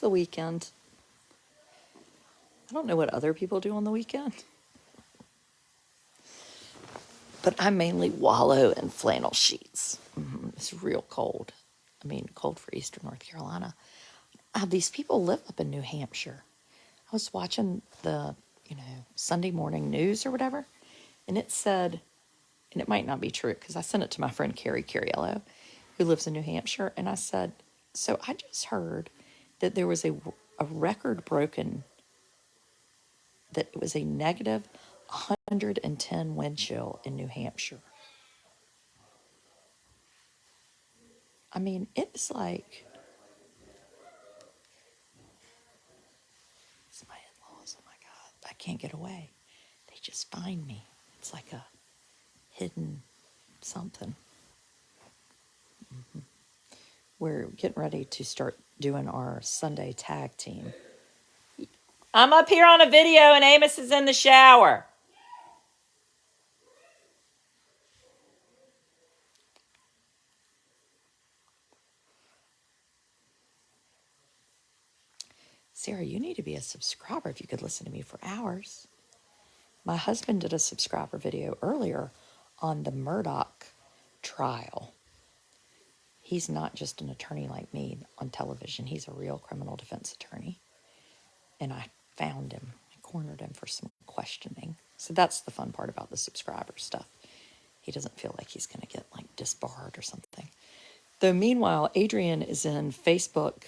the weekend. I don't know what other people do on the weekend, but I mainly wallow in flannel sheets. It's real cold. I mean, cold for Eastern North Carolina. These people live up in New Hampshire. I was watching the, Sunday morning news or whatever, and it said, and it might not be true because I sent it to my friend Carrie Cariello, who lives in New Hampshire, and I said, so I just heard that there was a record broken, that it was a negative 110 wind chill in New Hampshire. I mean, it's like, it's my in-laws, oh my God, I can't get away. They just find me. It's like a hidden something. We're getting ready to start doing our Sunday tag team. I'm up here on a video and Amos is in the shower. Sarah, you need to be a subscriber if you could listen to me for hours. My husband did a subscriber video earlier on the Murdoch trial. He's not just an attorney like me on television. He's a real criminal defense attorney. And I found him. I cornered him for some questioning. So that's the fun part about the subscriber stuff. He doesn't feel like he's going to get like disbarred or something. Though meanwhile, Adrian is in Facebook,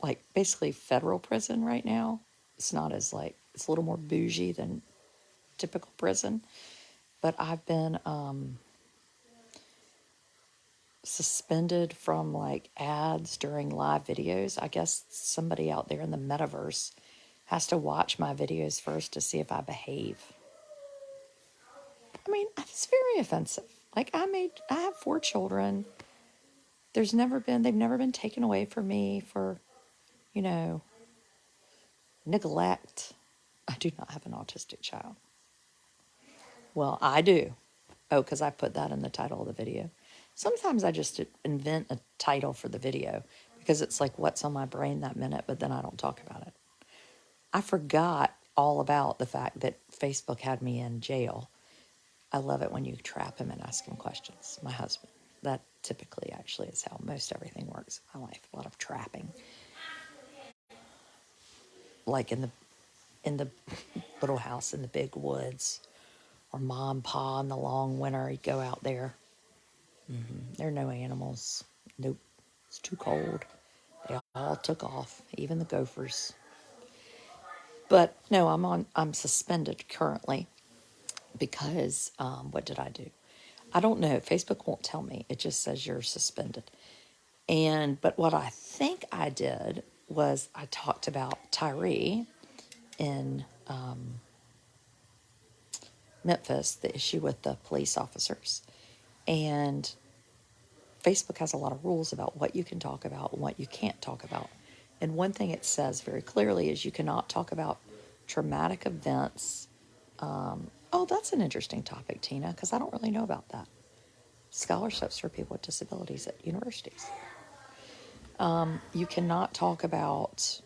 like basically federal prison right now. It's not as like, it's a little more bougie than typical prison. But I've been suspended from like ads during live videos. I guess somebody out there in the metaverse has to watch my videos first to see if I behave. I mean, it's very offensive. Like I have 4 children. They've never been taken away from me for, neglect. I do not have an autistic child. Well, I do. Oh, because I put that in the title of the video. Sometimes I just invent a title for the video because it's like what's on my brain that minute, but then I don't talk about it. I forgot all about the fact that Facebook had me in jail. I love it when you trap him and ask him questions. My husband. That typically actually is how most everything works in my life. A lot of trapping. Like in the little house in the big woods, or mom, pa in the long winter, he'd go out there. There are no animals. Nope. It's too cold. They all took off, even the gophers. But no, I'm suspended currently because what did I do? I don't know. Facebook won't tell me. It just says you're suspended. But what I think I did was I talked about Tyree in Memphis, the issue with the police officers. And Facebook has a lot of rules about what you can talk about and what you can't talk about. And one thing it says very clearly is you cannot talk about traumatic events. Oh, that's an interesting topic, Tina, because I don't really know about that. Scholarships for people with disabilities at universities. You cannot talk about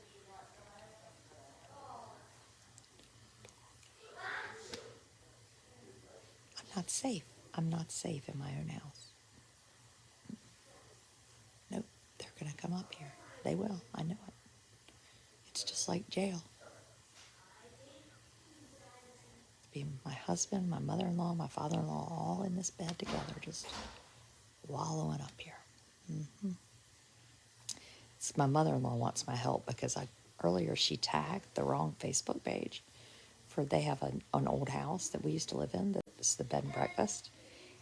I'm not safe in my own house. Nope, they're going to come up here. They will. I know it. It's just like jail. Be my husband, my mother-in-law, my father-in-law, all in this bed together, just wallowing up here. My mother-in-law wants my help because earlier she tagged the wrong Facebook page. They have an old house that we used to live in, that's the bed and breakfast.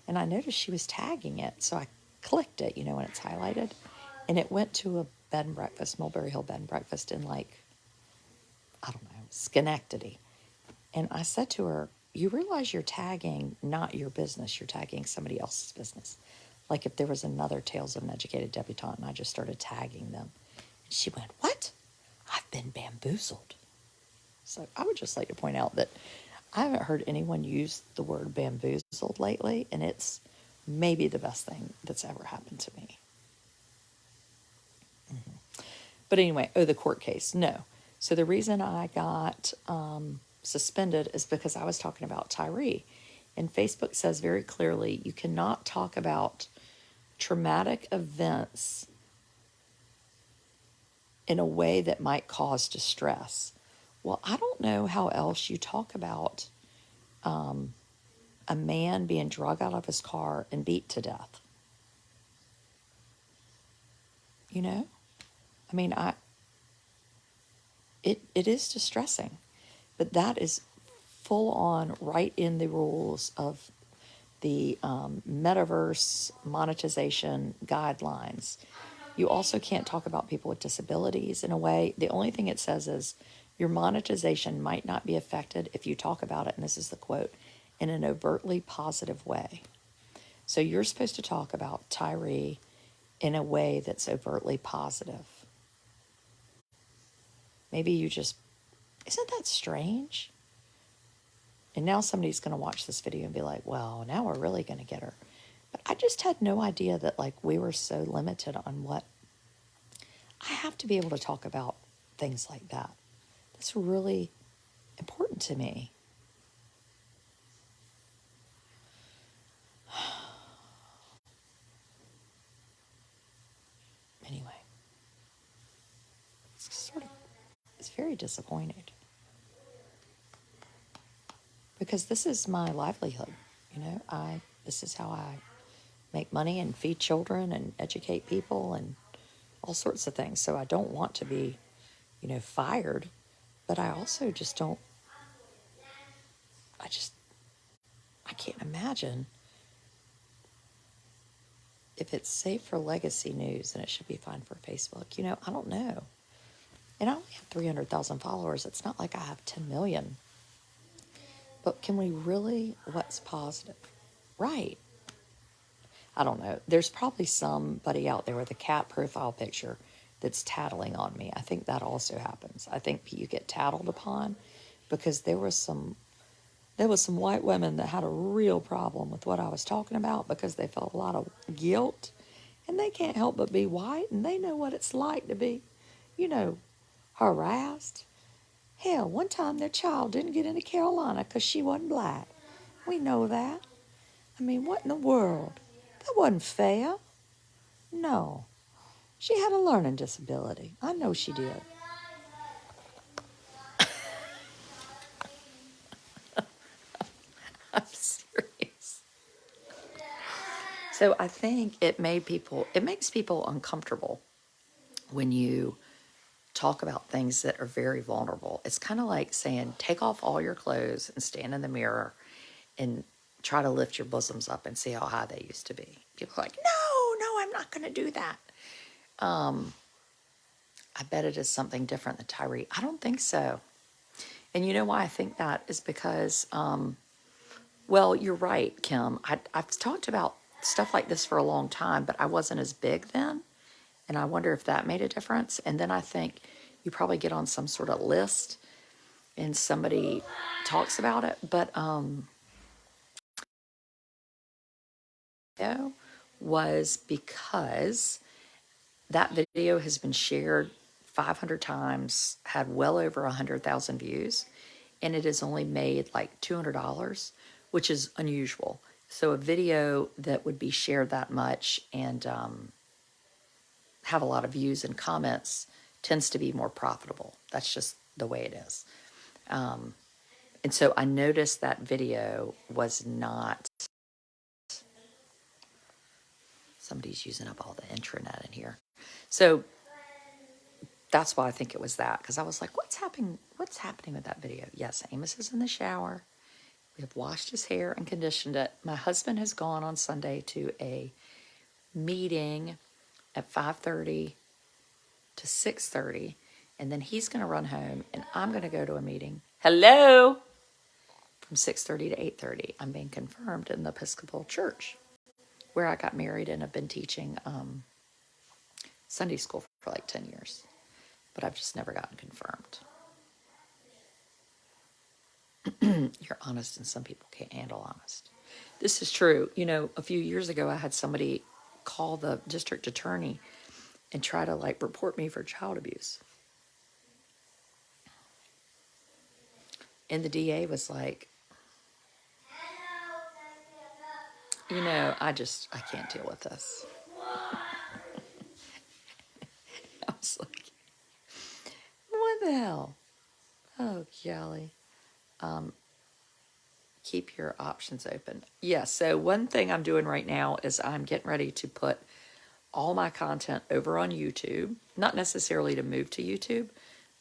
And I noticed she was tagging it, so I clicked it, when it's highlighted. And it went to a bed and breakfast, Mulberry Hill bed and breakfast in I don't know, Schenectady. And I said to her, you realize you're tagging not your business, you're tagging somebody else's business. Like if there was another Tales of an Educated Debutante and I just started tagging them. And she went, what? I've been bamboozled. So I would just like to point out that I haven't heard anyone use the word bamboozled lately, and it's maybe the best thing that's ever happened to me. But anyway, oh, the court case. No. So the reason I got suspended is because I was talking about Tyree. And Facebook says very clearly you cannot talk about traumatic events in a way that might cause distress. Well, I don't know how else you talk about a man being dragged out of his car and beat to death. You know? I mean, it is distressing, but that is full on right in the rules of the metaverse monetization guidelines. You also can't talk about people with disabilities in a way. The only thing it says is your monetization might not be affected if you talk about it, and this is the quote, in an overtly positive way. So you're supposed to talk about Tyree in a way that's overtly positive. Maybe you just, isn't that strange? And now somebody's going to watch this video and be like, well, now we're really going to get her. But I just had no idea that like we were so limited on what I have to be able to talk about things like that. That's really important to me. Anyway, it's very disappointed because this is my livelihood. You know, this is how I make money and feed children and educate people and all sorts of things. So I don't want to be, fired, but I also just don't, I can't imagine if it's safe for legacy news, then it should be fine for Facebook. I don't know. And I only have 300,000 followers. It's not like I have 10 million. But can we really, what's positive? Right. I don't know. There's probably somebody out there with a cat profile picture that's tattling on me. I think that also happens. I think you get tattled upon because there was some white women that had a real problem with what I was talking about because they felt a lot of guilt, and they can't help but be white, and they know what it's like to be, harassed. Hell, one time their child didn't get into Carolina because she wasn't black. We know that. I mean, what in the world? That wasn't fair. No. She had a learning disability. I know she did. I'm serious. So I think it makes people uncomfortable when you talk about things that are very vulnerable. It's kind of like saying, take off all your clothes and stand in the mirror and try to lift your bosoms up and see how high they used to be. People are like, no, I'm not going to do that. I bet it is something different than Tyree. I don't think so. And you know why I think that is because, well, you're right, Kim. I've talked about stuff like this for a long time, but I wasn't as big then. And I wonder if that made a difference. And then I think you probably get on some sort of list and somebody talks about it. But was because that video has been shared 500 times, had well over 100,000 views, and it has only made like $200, which is unusual. So a video that would be shared that much and have a lot of views and comments tends to be more profitable. That's just the way it is. And so I noticed that video was not, somebody's using up all the intranet in here. So that's why I think it was that, because I was like, what's happening with that video? Yes, Amos is in the shower. We have washed his hair and conditioned it. My husband has gone on Sunday to a meeting at 5:30 to 6:30, and then he's going to run home, and I'm going to go to a meeting. Hello? From 6:30 to 8:30. I'm being confirmed in the Episcopal Church, where I got married and have been teaching Sunday school for like 10 years. But I've just never gotten confirmed. You're honest, and some people can't handle honest. This is true. A few years ago, I had somebody call the district attorney and try to like report me for child abuse. And the DA was like, I can't deal with this. I was like, what the hell? Oh, golly. Keep your options open. Yeah, so one thing I'm doing right now is I'm getting ready to put all my content over on YouTube. Not necessarily to move to YouTube,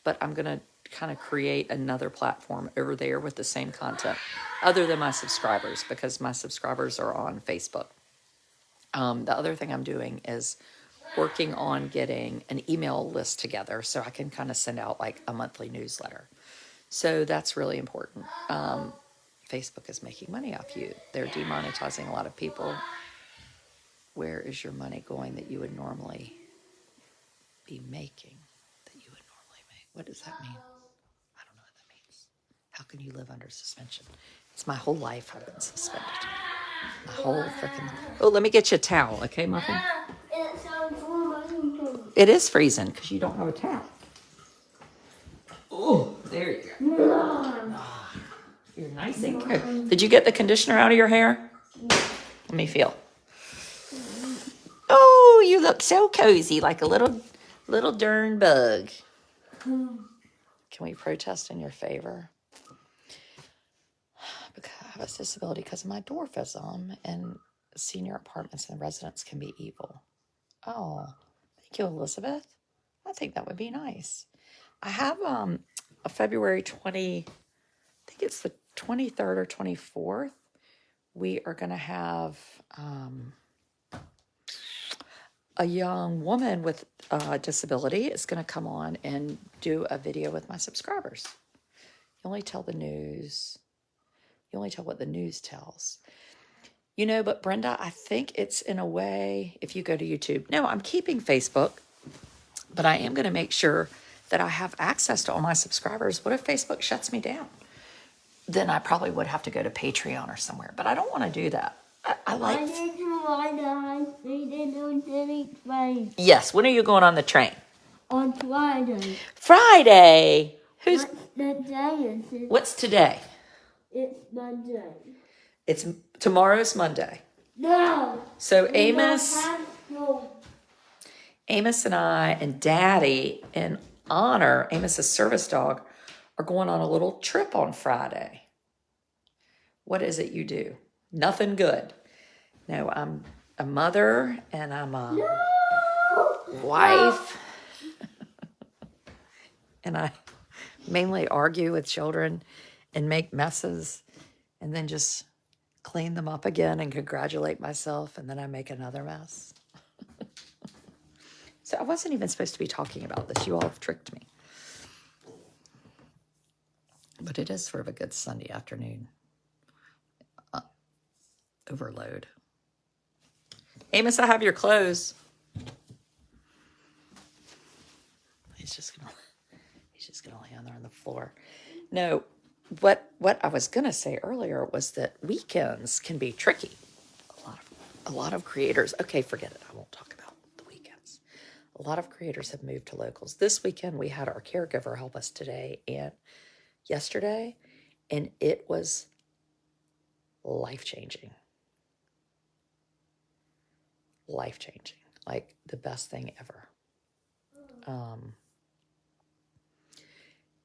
but I'm going to kind of create another platform over there with the same content other than my subscribers, because my subscribers are on Facebook. The other thing I'm doing is working on getting an email list together so I can kind of send out like a monthly newsletter. So that's really important. Facebook is making money off you. They're demonetizing a lot of people. Where is your money going that you would normally be making? That you would normally make? What does that mean? I don't know what that means. How can you live under suspension? It's my whole life I've been suspended. My whole freaking... Oh, let me get you a towel, okay, Muffin? It is freezing because you don't have a towel. Oh, there you go. You're nice and cold. Did you get the conditioner out of your hair? Let me feel. Oh, you look so cozy, like a little darn bug. Can we protest in your favor? Because I have a disability because of my dwarfism, and senior apartments and residents can be evil. Oh, thank you, Elizabeth. I think that would be nice. I have a February 20, I think it's the 23rd or 24th. We are going to have a young woman with a disability is going to come on and do a video with my subscribers. You only tell the news. You only tell what the news tells. But Brenda, I think it's in a way, if you go to YouTube. No, I'm keeping Facebook, but I am going to make sure that I have access to all my subscribers. What if Facebook shuts me down? Then I probably would have to go to Patreon or somewhere, but I don't want to do that. I like... Yes, when are you going on the train? On Friday. Friday? What the day is it? What's today? It's Monday. Tomorrow's Monday. No. So Amos and I and Daddy, in honor, Amos's service dog, are going on a little trip on Friday. What is it you do? Nothing good. No, I'm a mother and I'm a wife. And I mainly argue with children and make messes and then just clean them up again and congratulate myself, and then I make another mess. So I wasn't even supposed to be talking about this. You all have tricked me. But it is sort of a good Sunday afternoon overload. Amos, I have your clothes. He's just gonna lay on there on the floor. No, what I was gonna say earlier was that weekends can be tricky. A lot of creators. Okay, forget it. I won't talk about the weekends. A lot of creators have moved to locals. This weekend we had our caregiver help us today and yesterday, and it was life-changing. Life-changing. Like the best thing ever.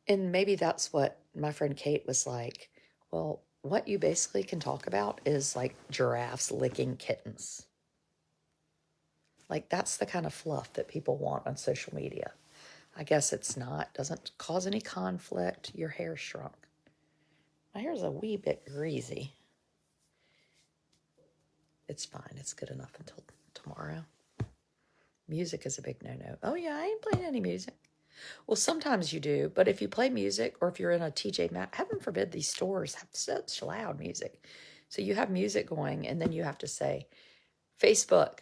And maybe that's what my friend Kate was like. Well, what you basically can talk about is like giraffes licking kittens. Like that's the kind of fluff that people want on social media. I guess it's not, doesn't cause any conflict. Your hair shrunk. My hair's a wee bit greasy. It's fine. It's good enough until tomorrow. Music is a big no-no. Oh yeah, I ain't playing any music. Well, sometimes you do, but if you play music or if you're in a TJ Maxx, heaven forbid these stores have such loud music. So you have music going and then you have to say, Facebook,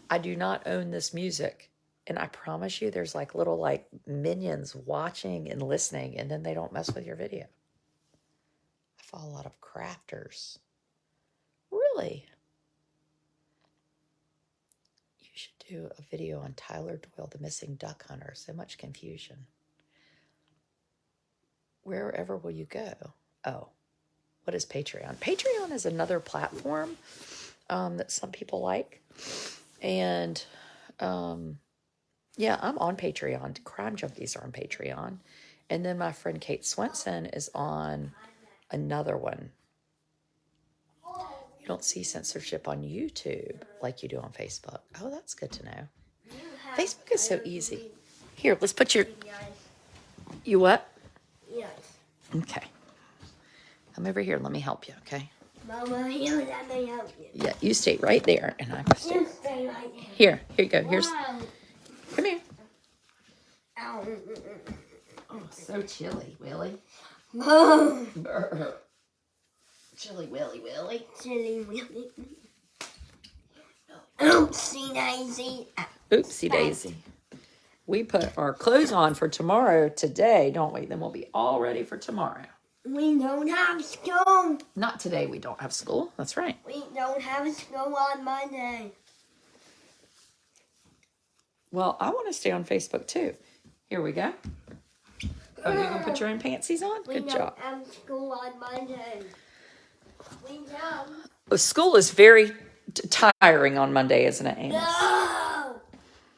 I do not own this music. And I promise you there's like little like minions watching and listening, and then they don't mess with your video. I follow a lot of crafters. Really? You should do do a video on Tyler Doyle, the missing duck hunter. So much confusion. Wherever will you go? Oh, what is Patreon? Patreon is another platform that some people like. And yeah, I'm on Patreon. Crime Junkies are on Patreon. And then my friend Kate Swenson is on another one. You don't see censorship on YouTube like you do on Facebook. Oh, that's good to know. Facebook is so easy. Here, let's put your... You what? Yes. Okay. Come over here. Let me help you, okay? Mama, here, let me help you. Yeah, you stay right there, and I can stay. You stay right there. Here you go. Here's... Wow. Come here. Ow. Oh, so chilly, Willie. Mom. Chilly Willie Willie. Silly Willy. Oopsie daisy. Oopsie daisy. We put our clothes on for tomorrow today, don't we? Then we'll be all ready for tomorrow. We don't have school. Not today. We don't have school. That's right. We don't have school on Monday. Well, I want to stay on Facebook too. Here we go. Oh, you can put your own pantsies on? Good job. We don't have school on Monday. We don't. Well, school is very tiring on Monday, isn't it, Amos? No.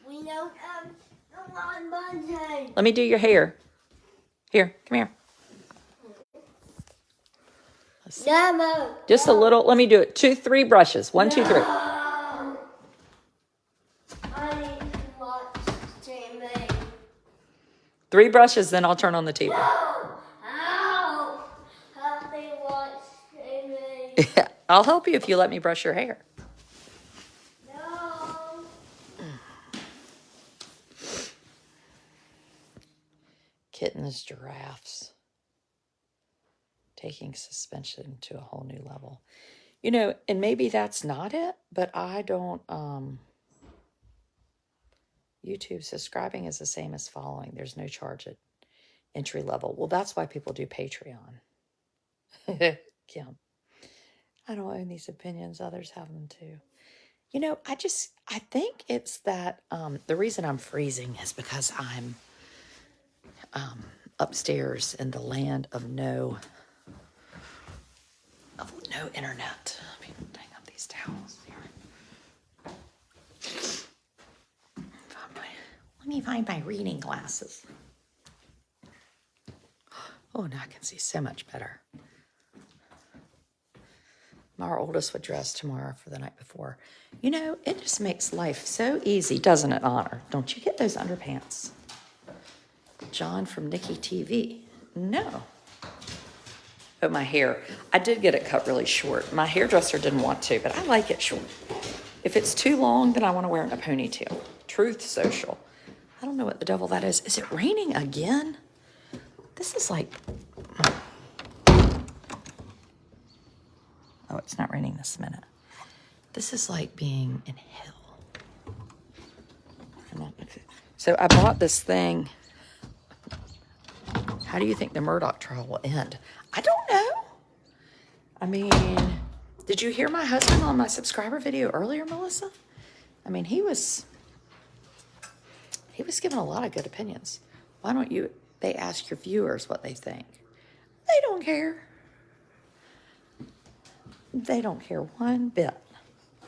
We don't have school on Monday. Let me do your hair. Here, come here. No. Just a little. Let me do it. 2, 3 brushes. 1, 2, 3. I need to watch TV. 3 brushes, then I'll turn on the TV. Ow! Help me watch TV. I'll help you if you let me brush your hair. No. Kittens, giraffes. Taking suspension to a whole new level. You know, and maybe that's not it, but I don't, YouTube subscribing is the same as following. There's no charge at entry level. Well, that's why people do Patreon. Kim, I don't own these opinions. Others have them too. You know, I think it's that, the reason I'm freezing is because I'm upstairs in the land of no internet. Let me hang up these towels here. Let me find my reading glasses. Oh, now I can see so much better. Our oldest would dress tomorrow for the night before. You know, it just makes life so easy, doesn't it, Honor? Don't you get those underpants? John from Nikki TV. No. But my hair, I did get it cut really short. My hairdresser didn't want to, but I like it short. If it's too long, then I want to wear it in a ponytail. Truth Social. I don't know what the devil that is. Is it raining again? This is like... Oh, it's not raining this minute. This is like being in hell. So I bought this thing. How do you think the Murdoch trial will end? I don't know. I mean, did you hear my husband on my subscriber video earlier, Melissa? I mean, he was giving a lot of good opinions. Why don't they ask your viewers what they think? They don't care. They don't care one bit. Oh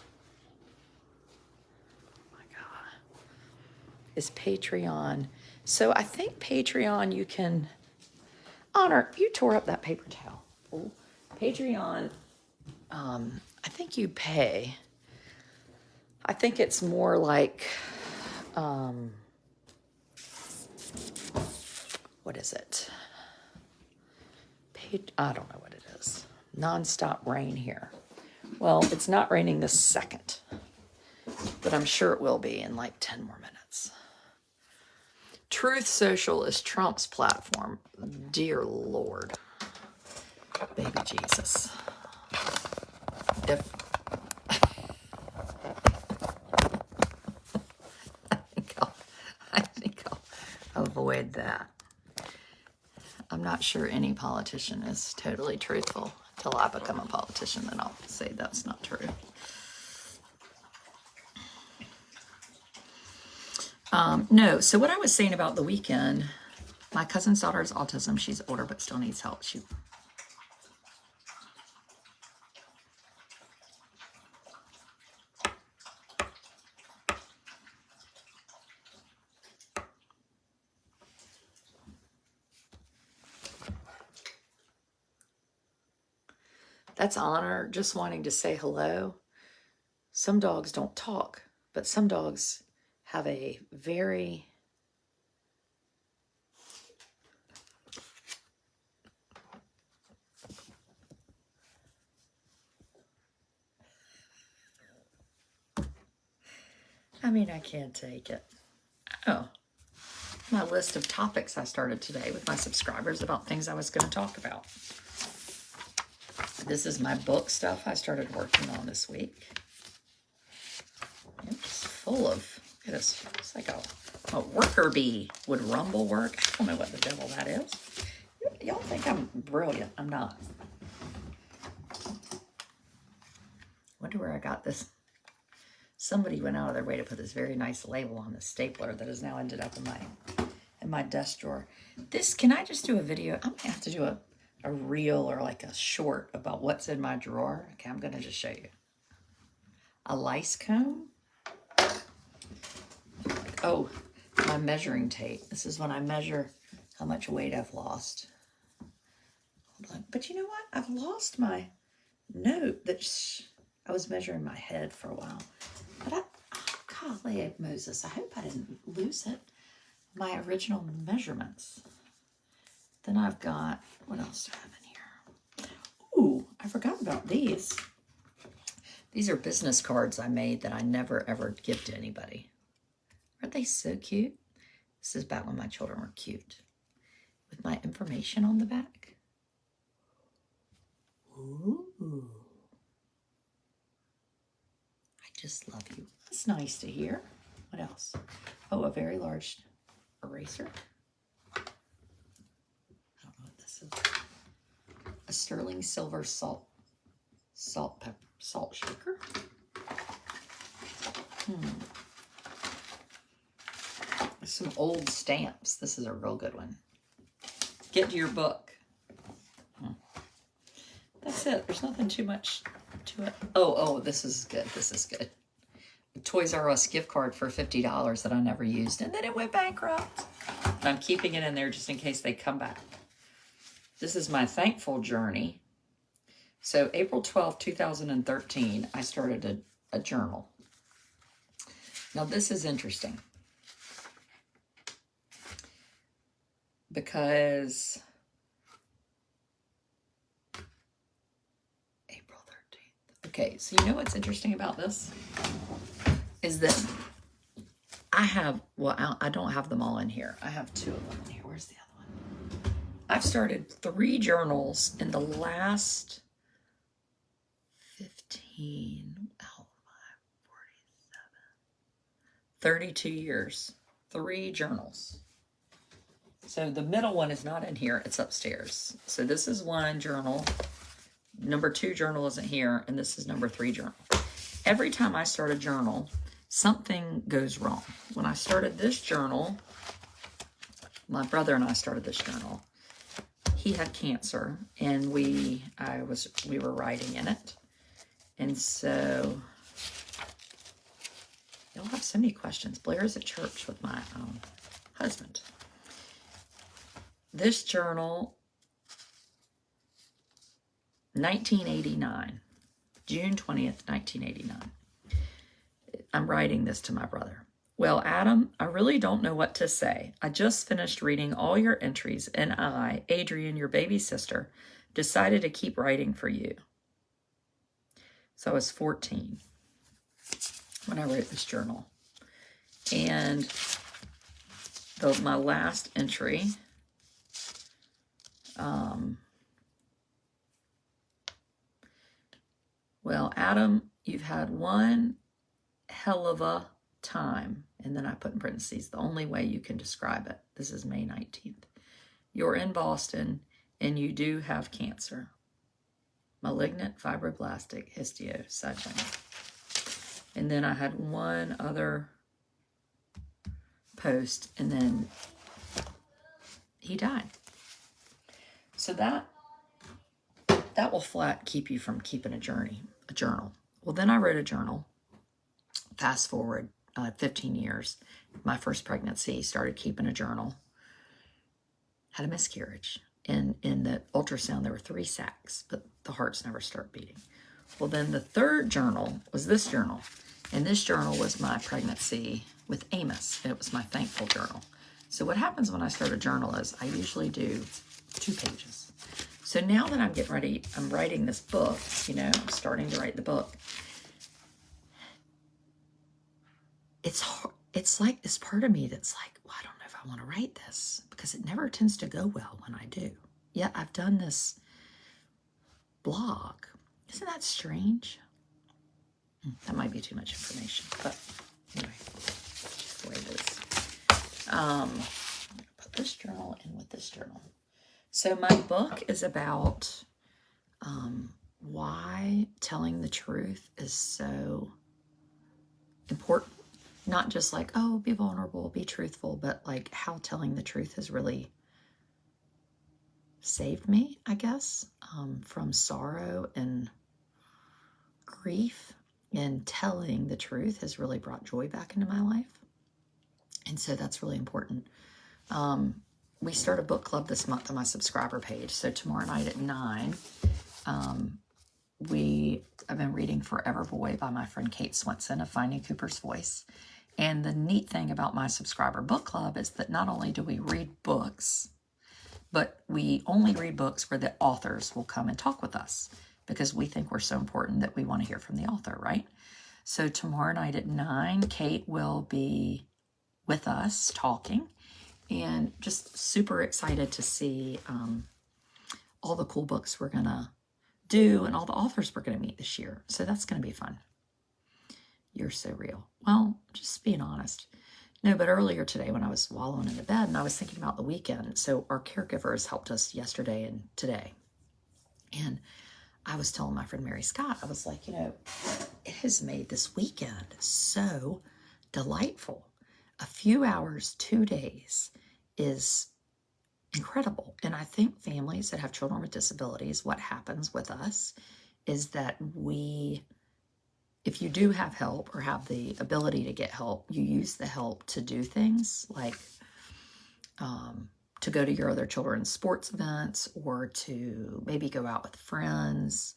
my God. Is Patreon. So I think Patreon you can... Honor, you tore up that paper towel. Ooh. Patreon, I think you pay. I think it's more like, what is it? I don't know what it is. Nonstop rain here. Well, it's not raining this second, but I'm sure it will be in like 10 more minutes. Truth Social is Trump's platform. Dear Lord. Baby Jesus. I think I'll avoid that. I'm not sure any politician is totally truthful. Until I become a politician, then I'll say that's not true. No, so what I was saying about the weekend, my cousin's daughter has autism. She's older, but still needs help. That's Honor just wanting to say hello. Some dogs don't talk, but some dogs have a very I can't take it. Oh, my list of topics I started today with my subscribers about things I was going to talk about. This is my book stuff I started working on this week. It's full of, it's like a worker bee. Would rumble work? I don't know what the devil that is. Y'all think I'm brilliant. I'm not. Wonder where I got this. Somebody went out of their way to put this very nice label on the stapler that has now ended up in my desk drawer. This, can I just do a video? I'm gonna have to do a reel or like a short about what's in my drawer. Okay, I'm gonna just show you. A lice comb. Oh, my measuring tape. This is when I measure how much weight I've lost. Hold on. But you know what? I've lost my note that I was measuring my head for a while. But golly, Moses, I hope I didn't lose it. My original measurements. Then I've got, what else do I have in here? Ooh, I forgot about these. These are business cards I made that I never ever give to anybody. Aren't they so cute? This is back when my children were cute. With my information on the back. Ooh. I just love you. That's nice to hear. What else? Oh, a very large eraser. I don't know what this is. A sterling silver salt shaker. Some old stamps. This is a real good one. Get to your book. That's it. There's nothing too much to it. Oh, this is good. This is good. A Toys R Us gift card for $50 that I never used, and then it went bankrupt. And I'm keeping it in there just in case they come back. This is my thankful journey. So April 12, 2013, I started a journal. Now this is interesting because April 13th. Okay, so you know what's interesting about this? Is that I have, well, I don't have them all in here. I have 2 of them in here. Where's the other one? I've started 3 journals in the last 15, 32 years. 3 journals. So the middle one is not in here. It's upstairs. So this is 1 journal. Number 2 journal isn't here. And this is number 3 journal. Every time I start a journal, something goes wrong. When I started this journal, my brother and I started this journal. He had cancer, and we were writing in it. And so, you'll have so many questions. Blair is at church with my husband. This journal, 1989, June 20th, 1989. I'm writing this to my brother. Well, Adam, I really don't know what to say. I just finished reading all your entries, and I, Adrian, your baby sister, decided to keep writing for you. So I was 14 when I wrote this journal. And my last entry, well, Adam, you've had one hell of a time. And then I put in parentheses, the only way you can describe it. This is May 19th. You're in Boston and you do have cancer. Malignant fibroblastic histiocytoma. And then I had one other post, and then he died. So that will flat keep you from keeping a journal. Well, then I wrote a journal. Fast forward 15 years, my first pregnancy, started keeping a journal. Had a miscarriage. In the ultrasound, there were 3 sacs, but the hearts never start beating. Well, then the third journal was this journal. And this journal was my pregnancy with Amos. And it was my thankful journal. So what happens when I start a journal is I usually do 2 pages. So now that I'm getting ready, I'm writing this book, I'm starting to write the book. It's like this part of me that's like, well, I don't know if I want to write this, because it never tends to go well when I do. Yet I've done this blog. Isn't that strange? That might be too much information, but anyway, just the way it is. I'm going to put this journal in with this journal. So my book is about why telling the truth is so important. Not just like, oh, be vulnerable, be truthful, but like how telling the truth has really saved me, I guess, from sorrow and grief. And telling the truth has really brought joy back into my life. And so that's really important. We start a book club this month on my subscriber page. So tomorrow night at 9, I've been reading Forever Boy by my friend Kate Swenson of Finding Cooper's Voice. And the neat thing about my subscriber book club is that not only do we read books, but we only read books where the authors will come and talk with us, because we think we're so important that we want to hear from the author, right? So tomorrow night at 9, Kate will be with us talking, and just super excited to see all the cool books we're going to do and all the authors we're going to meet this year. So that's going to be fun. You're so real. Well, just being honest. No, but earlier today when I was wallowing in the bed and I was thinking about the weekend, so our caregivers helped us yesterday and today. And I was telling my friend Mary Scott, I was like, it has made this weekend so delightful. A few hours, 2 days is incredible. And I think families that have children with disabilities, what happens with us is that if you do have help or have the ability to get help, you use the help to do things like to go to your other children's sports events or to maybe go out with friends,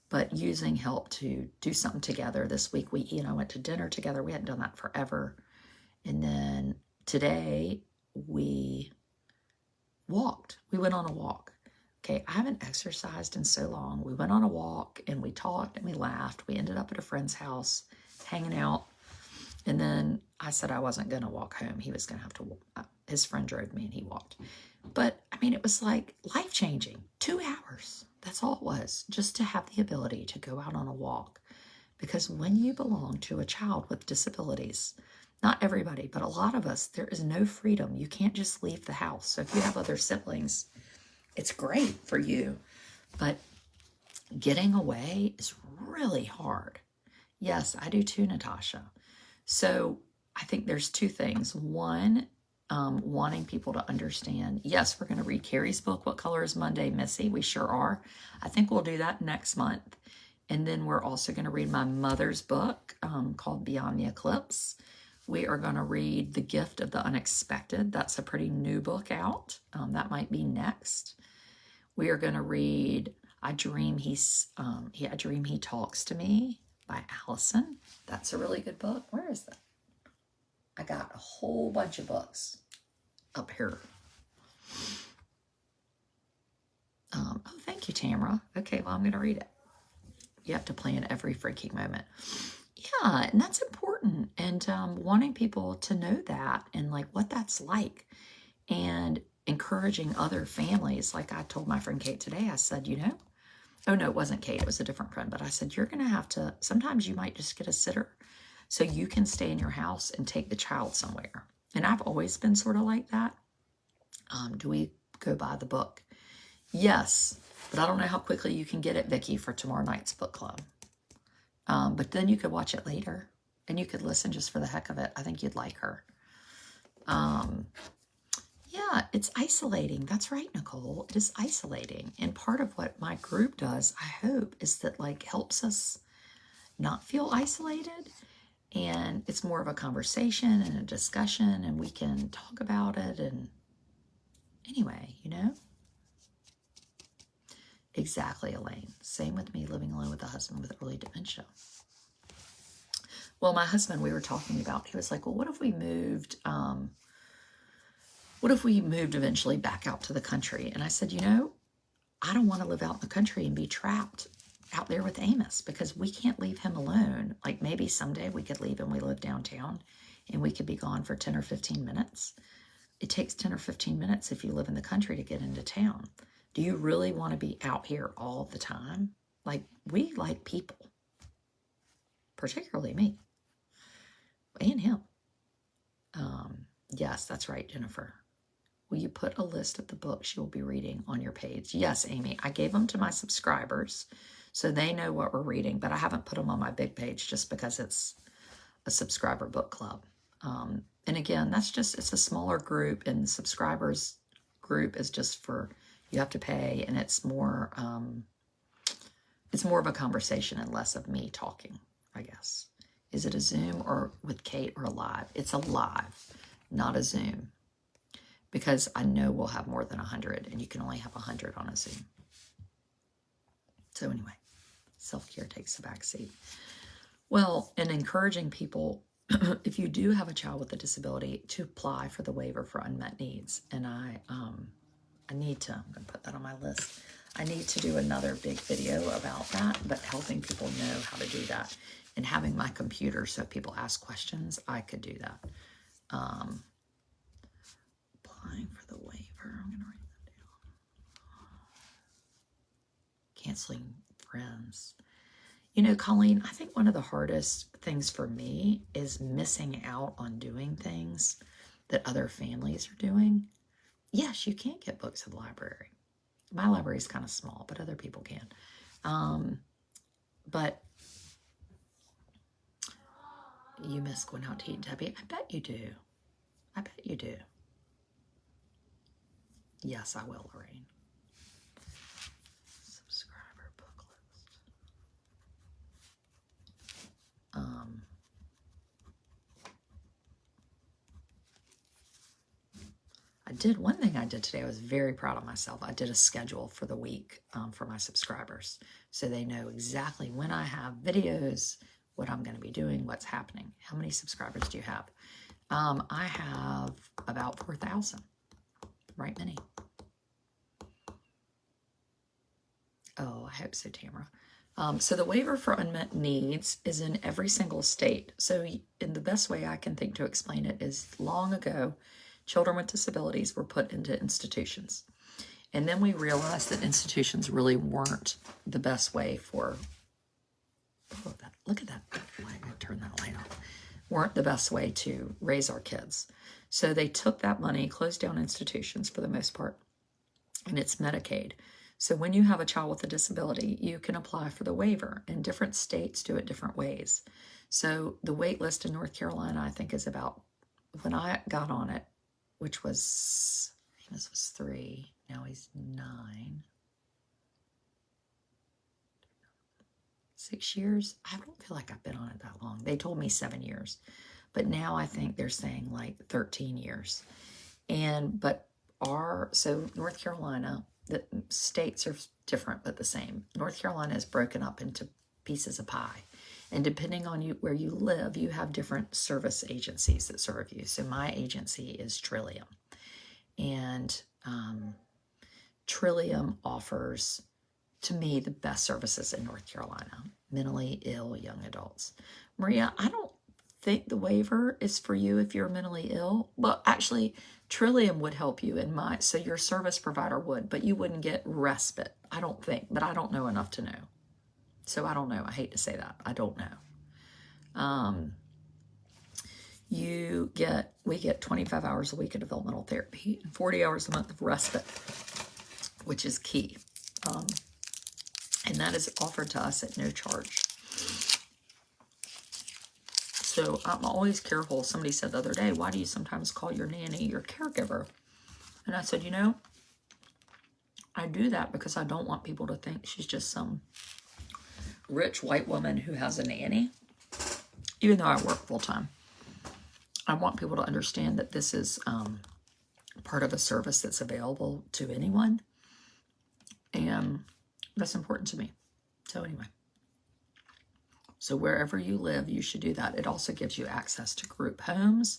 but using help to do something together. This week we, went to dinner together. We hadn't done that forever. And then today we walked. We went on a walk. Okay, I haven't exercised in so long. We went on a walk and we talked and we laughed. We ended up at a friend's house hanging out. And then I said I wasn't going to walk home. He was going to have to walk. His friend drove me and he walked. But, it was like life-changing. 2 hours. That's all it was. Just to have the ability to go out on a walk. Because when you belong to a child with disabilities, not everybody, but a lot of us, there is no freedom. You can't just leave the house. So if you have other siblings, it's great for you. But getting away is really hard. Yes, I do too, Natasha. So I think there's 2 things. One, wanting people to understand, yes, we're going to read Carrie's book, What Color is Monday, Missy? We sure are. I think we'll do that next month. And then we're also going to read my mother's book called Beyond the Eclipse. We are going to read The Gift of the Unexpected. That's a pretty new book out. That might be next. We are going to read I Dream He Talks to Me by Allison. That's a really good book. Where is that? I got a whole bunch of books up here. Oh, thank you, Tamara. Okay, well, I'm going to read it. You have to plan every freaking moment. Yeah, and that's important. And wanting people to know that and like what that's like. And encouraging other families. Like I told my friend Kate today, I said, oh no, it wasn't Kate. It was a different friend. But I said, you're going to have to, sometimes you might just get a sitter so you can stay in your house and take the child somewhere. And I've always been sort of like that. Do we go buy the book? Yes, but I don't know how quickly you can get it, Vicki, for tomorrow night's book club. But then you could watch it later and you could listen just for the heck of it. I think you'd like her. Yeah, it's isolating. That's right, Nicole. It is isolating. And part of what my group does, I hope, is that like helps us not feel isolated. And it's more of a conversation and a discussion, and we can talk about it. And anyway, you know? Exactly, Elaine. Same with me living alone with a husband with early dementia. Well, my husband, we were talking about, he was like, well, what if we moved eventually back out to the country? And I said, you know, I don't want to live out in the country and be trapped out there with Amos, because we can't leave him alone. Like maybe someday we could leave and we live downtown and we could be gone for 10 or 15 minutes. It takes 10 or 15 minutes if you live in the country to get into town. Do you really want to be out here all the time? Like, we like people, particularly me and him. Yes, that's right, Jennifer. Will you put a list of the books you will be reading on your page? Yes, Amy. I gave them to my subscribers so they know what we're reading, but I haven't put them on my big page just because it's a subscriber book club. And again, it's a smaller group, and the subscribers group is just for, you have to pay, and it's more of a conversation and less of me talking, I guess. Is it a Zoom or with Kate or a live? It's a live, not a Zoom, because I know we'll have more than 100, and you can only have 100 on a Zoom. So anyway, self-care takes a back seat. Well, and encouraging people, if you do have a child with a disability, to apply for the waiver for unmet needs. And I'm going to put that on my list. I need to do another big video about that, but helping people know how to do that and having my computer, so if people ask questions, I could do that. Applying for the waiver. I'm going to write that down. Canceling friends. You know, Colleen, I think one of the hardest things for me is missing out on doing things that other families are doing. Yes, you can get books at the library. My library is kind of small, but other people can. But you miss going out to eat, Debbie. I bet you do. I bet you do. Yes, I will, Lorraine. Subscriber book list. One thing I did today, I was very proud of myself. I did a schedule for the week for my subscribers, so they know exactly when I have videos, what I'm going to be doing, what's happening. How many subscribers do you have? I have about 4,000. Right, Minnie? Oh, I hope so, Tamara. So the waiver for unmet needs is in every single state. So in the best way I can think to explain it is, long ago, children with disabilities were put into institutions. And then we realized that institutions really weren't the best way for, look at that light, I'm going to turn that light off, weren't the best way to raise our kids. So they took that money, closed down institutions for the most part, and it's Medicaid. So when you have a child with a disability, you can apply for the waiver, and different states do it different ways. So the wait list in North Carolina, I think, is about, when I got on it, which was, this was 3, now he's 9. 6 years? I don't feel like I've been on it that long. They told me 7 years, but now I think they're saying like 13 years. So North Carolina, the states are different but the same. North Carolina is broken up into pieces of pie. And depending on where you live, you have different service agencies that serve you. So my agency is Trillium. And Trillium offers, to me, the best services in North Carolina. Mentally ill young adults. Maria, I don't think the waiver is for you if you're mentally ill. Well, actually, Trillium would help you so your service provider would, but you wouldn't get respite, I don't think, but I don't know enough to know. So I don't know. I hate to say that. I don't know. We get 25 hours a week of developmental therapy and 40 hours a month of respite, which is key. And that is offered to us at no charge. So I'm always careful. Somebody said the other day, why do you sometimes call your nanny your caregiver? And I said, you know, I do that because I don't want people to think she's just some rich white woman who has a nanny, even though I work full time. I want people to understand that this is part of a service that's available to anyone. And that's important to me. So anyway, so wherever you live, you should do that. It also gives you access to group homes.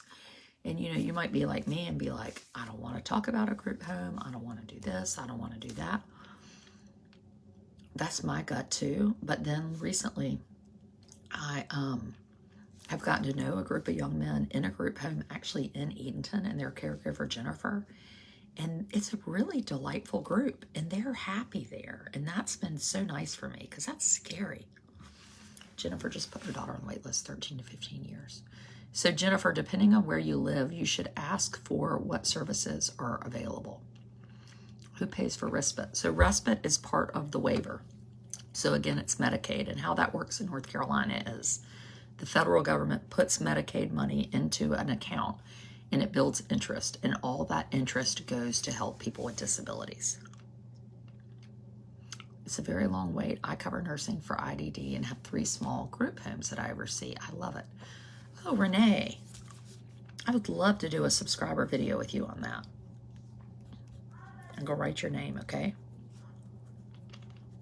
And, you know, you might be like me and be like, I don't want to talk about a group home. I don't want to do this. I don't want to do that. That's my gut too. But then recently, I have gotten to know a group of young men in a group home actually in Edenton and their caregiver, Jennifer. And it's a really delightful group and they're happy there. And that's been so nice for me because that's scary. Jennifer just put her daughter on the wait list, 13 to 15 years. So Jennifer, depending on where you live, you should ask for what services are available. Who pays for respite? So respite is part of the waiver. So again, it's Medicaid. And how that works in North Carolina is the federal government puts Medicaid money into an account and it builds interest. And all that interest goes to help people with disabilities. It's a very long wait. I cover nursing for IDD and have 3 small group homes that I oversee. I love it. Oh, Renee, I would love to do a subscriber video with you on that. And go write your name, okay?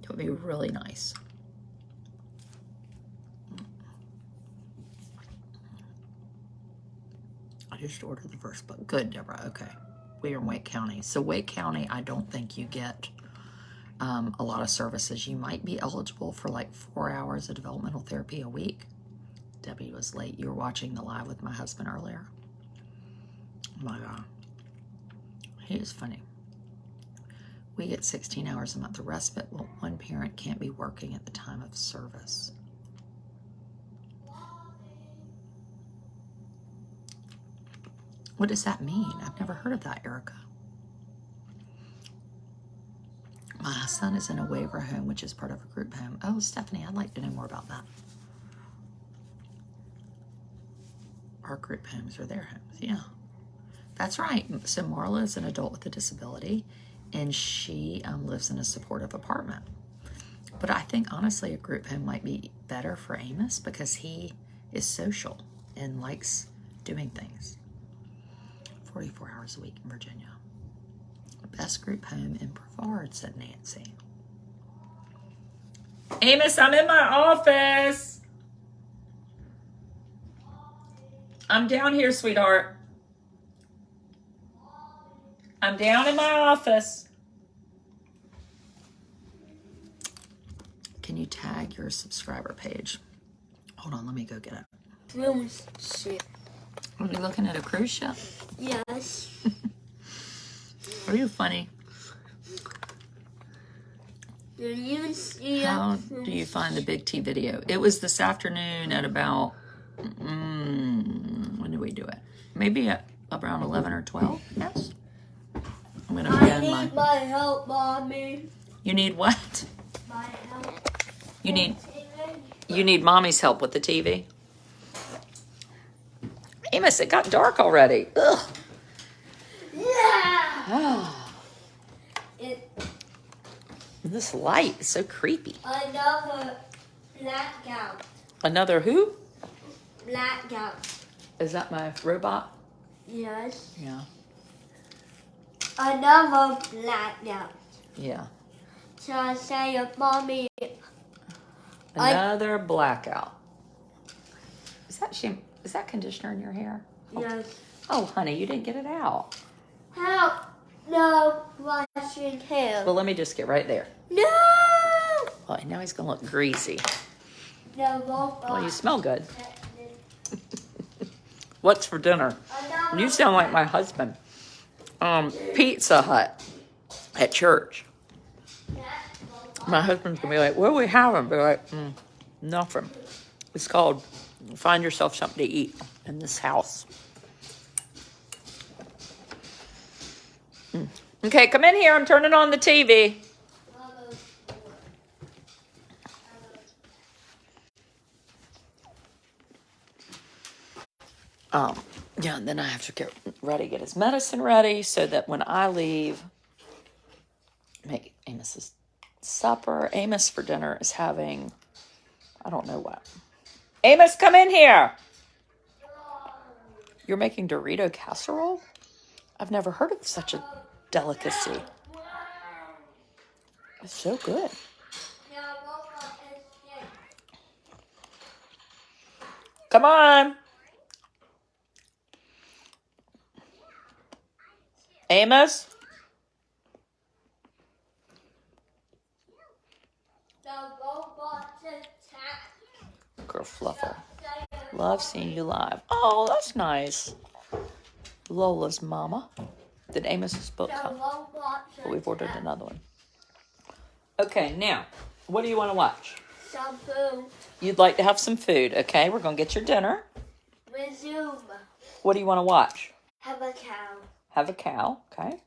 It would be really nice. I just ordered the first book. Good, Deborah. Okay. We're in Wake County. So Wake County, I don't think you get a lot of services. You might be eligible for like 4 hours of developmental therapy a week. Debbie was late. You were watching the live with my husband earlier. Oh my God. He is funny. We get 16 hours a month of respite. Well, one parent can't be working at the time of service. What does that mean? I've never heard of that, Erica. My son is in a waiver home, which is part of a group home. Oh, Stephanie, I'd like to know more about that. Our group homes are their homes. Yeah, that's right. So Marla is an adult with a disability, and she lives in a supportive apartment. But I think, honestly, a group home might be better for Amos because he is social and likes doing things. 44 hours a week in Virginia. Best group home in Brevard, said Nancy. Amos, I'm in my office. I'm down here, sweetheart. I'm down in my office. Can you tag your subscriber page? Hold on, let me go get it. Cruise ship. Are you looking at a cruise ship? Yes. Are you funny? Did you see How do you find the Big T video? It was this afternoon at about, when did we do it? Maybe at around 11 or 12, yes? I'm going to I need my help, Mommy. You need what? My help. You need Mommy's help with the TV? Amos, it got dark already. Ugh. Yeah. This light is so creepy. Another blackout. Another who? Blackout. Is that my robot? Yes. Yeah. Another blackout. Yeah. So I say, Mommy. Another blackout. Is that conditioner in your hair? Yes. Oh, honey, you didn't get it out. Help. No washing hair. Well, let me just get right there. No. Oh, now he's going to look greasy. No, won't. Well, you smell good. What's for dinner? You sound like my husband. Pizza Hut at church. My husband's going to be like, what are we having? Be like, nothing. It's called Find Yourself Something to Eat in this house. Okay, come in here. I'm turning on the TV. then I have to get ready, get his medicine ready so that when I leave, make Amos's supper. Amos for dinner is having, I don't know what. Amos, come in here. You're making Dorito casserole? I've never heard of such a delicacy. It's so good. Come on. Amos? Girl Fluffle. Love seeing you live. Oh, that's nice. Lola's mama. Did Amos's book come? But we've ordered another one. Okay, now, what do you want to watch? Some food. You'd like to have some food. Okay, we're going to get your dinner. Resume. What do you want to watch? Have a cow. Have a cow. Okay.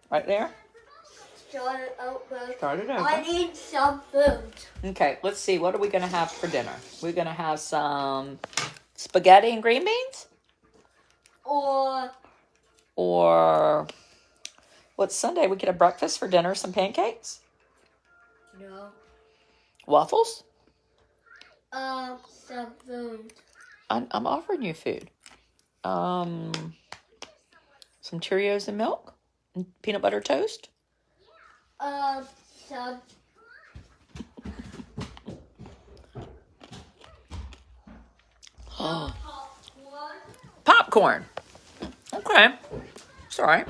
Right there? Start it over. Start it over. I need some food. Okay, let's see. What are we going to have for dinner? We're going to have some spaghetti and green beans? Or what's Sunday? We could have breakfast for dinner, some pancakes? No. Waffles? Some food. I'm offering you food. Some Cheerios and milk? And peanut butter toast? Some. Popcorn. Okay. It's all right.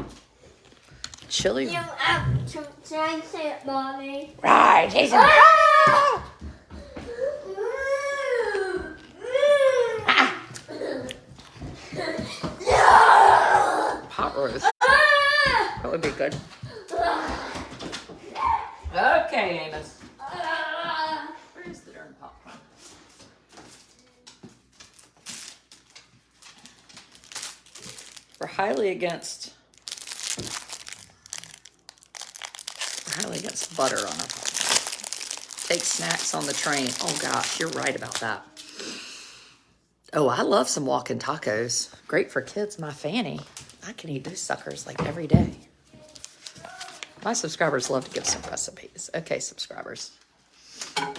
Chili. You have to taste it, Mommy. Right. Taste it. Pot roast. That would be good. Okay, Amos. Where's the darn popcorn? We're highly against butter on our popcorn. Take snacks on the train. Oh gosh, you're right about that. Oh, I love some walking tacos. Great for kids, my Fanny. I can eat those suckers like every day. My subscribers love to give some recipes. Okay, subscribers. I'm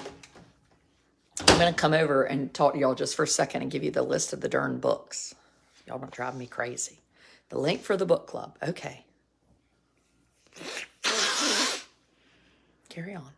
going to come over and talk to y'all just for a second and give you the list of the darn books. Y'all going to drive me crazy. The link for the book club. Okay. Carry on.